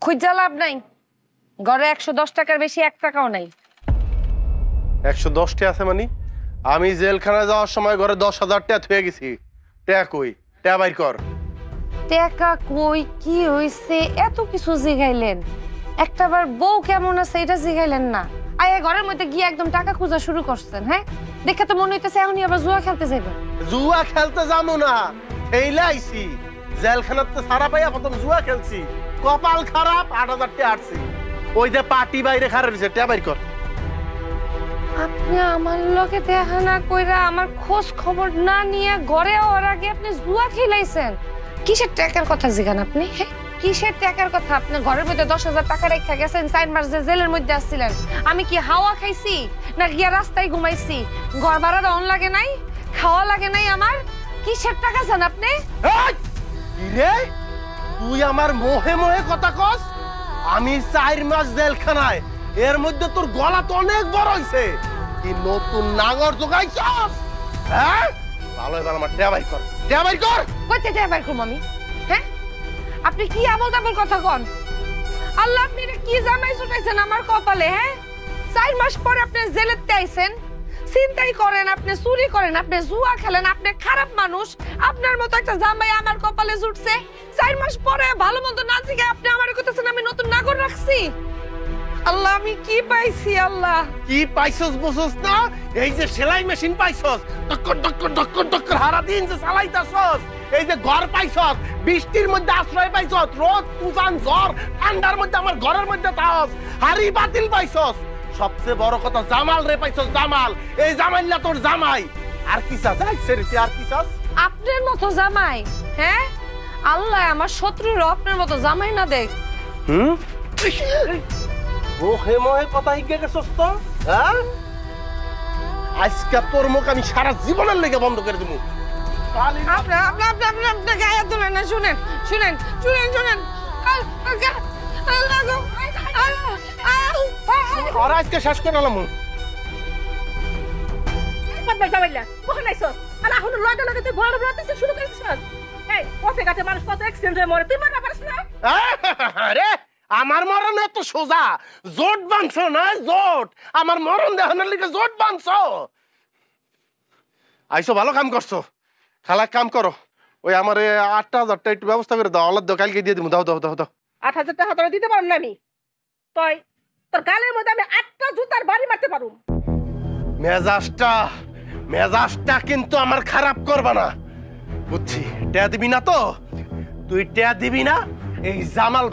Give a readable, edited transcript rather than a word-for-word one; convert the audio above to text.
খুঁজা লাভ নাই, ঘরে 110 টাকার বেশি 1 টাকাও নাই। 110টা আছে মানে? আমি জেলখানায় যাওয়ার সময় ঘরে 10,000 টাকা থুয়ে গেছি। টাকা কই? টাকা বাইর কর। টাকা কই, কি হইছে, এত কিছু জিগাইলেন, একটাবার বউ কেমন আছে এটা জিগাইলেন না। আয় ঘরের মধ্যে গিয়ে একদম টাকা খোঁজা শুরু করছেন। হ্যাঁ, দেখে তো মনে হইতেছে এখনই আবার জুয়া খেলতে যাবেন। জুয়া খেলতে যাবো না, খেইলে আইছি। জেলখানাতে সারা পাইয়া প্রথম জুয়া খেলছি, কপাল খারাপ, 8,000 টাকা আসছি। ওই যে পার্টি বাইরে খারাপ হয়েছে, টাকা বাইর কর। আপনি আমার লগে দেখা না কইরা, আমার খোঁজ খবর না নিয়ে ঘরে ওর আগে আপনি জুয়া খেলাইছেন। কিসের টাকার কথা জিগান আপনি? হ্যাঁ, কিসের টাকার কথা? আপনি ঘরের মধ্যে 10,000 টাকা রেখে গেছেন, 4 মাস যে জেলের মধ্যে আসছিলেন। আমি কি হাওয়া খাইছি না গিয়া রাস্তায় ঘুমাইছি? ঘর ভাড়া দেওয়ান লাগে নাই, খাওয়া লাগে নাই আমার? কিসের টাকা চান আপনি? এই! কি রে, তুই আমার মোহে মোহে কথা কস? আমি 4 মাস জেলখানায়, এর মধ্যে তোর গলা তো অনেক বড় হইছে। কি নতুন নাঙর জোগাইছস? হ্যাঁ, ভালো এবার আমার টাকা বাইর কর, টাকা বাইর কর। কইতে টাকা বাইর করব আমি? হ্যাঁ, আপনি কি আবল তাবল কথা কন? আল্লাহ, আপনি এটা কি জামাই ছুটাইছেন আমার কপালে? হ্যাঁ, 4 মাস পরে আপনি জেলেতে আইছেন, চিন্তাই করেন, আপনি চুরি করেন, আপনি জুয়া খেলেন, আপনি খারাপ মানুষ। আপনার মতো একটা জামাই আমার কপালে জুটছে, 4 মাস পরে ভালো মন্দ না জিগে আপনি আমারে কইতেছেন আমি নতুন নাগর রাখছি। আল্লাহ, আমি কি পাইছি? আল্লাহ, কি পাইছস বুঝছস না? এই যে সেলাই মেশিন পাইছস, টক্কর টক্কর টক্কর টক্কর সারা দিন যে চালাইতাছস। এই যে ঘর পাইছস, বৃষ্টির মধ্যে আশ্রয় পাইছস, রোদ তুফান ঝড় ঠান্ডার মধ্যে আমার ঘরের মধ্যে থাকস, হাড়ি বাতিল পাইছস। সবচেয়ে বড় কথা, জামাল রে পাইছস, জামাল। এই জামাইলা তোর জামাই। আর কি চাস? আর কি চাস? আপনার মতো জামাই? হ্যাঁ, আল্লাহ আমার শত্রুরা আপনার মতো জামাই না দেখ। মোহে মোহে কথা হিগে গেছস তো, হ্যাঁ? আজকে তোর মুখ আমি সারা জীবনের লেগে বন্ধ করে দেবো। আপনার গায়ে তুলেন না, শুনেন শুনেন শুনেন শুনেন। আর আজকে শেষ করে এলাম। আরে আমার মরণ এত সোজা, জোট বাঁধছ না, জোট। আমার মরণ দেখানোর লিগে জোট বাঁধছ। আইসো, ভালো কাম করছো। খালা কাম করো, ওই আমার 8,000 টাকা একটু ব্যবস্থা করে দাও। আল্লাহ দাও, কালকে দিয়ে দিব। দাও দাও দাও দাও। 8,000 টাকা তোরা দিতে পারব না আমি। তুই তোর গালের মধ্যে আমি 8টা জুতার বাড়ি মারতে পারব। মেজাজটা কিন্তু আমার খারাপ করবা না, বুঝছি? টেয়া দিবি না তো? তুই টেয়া দিবি না? এই জামাল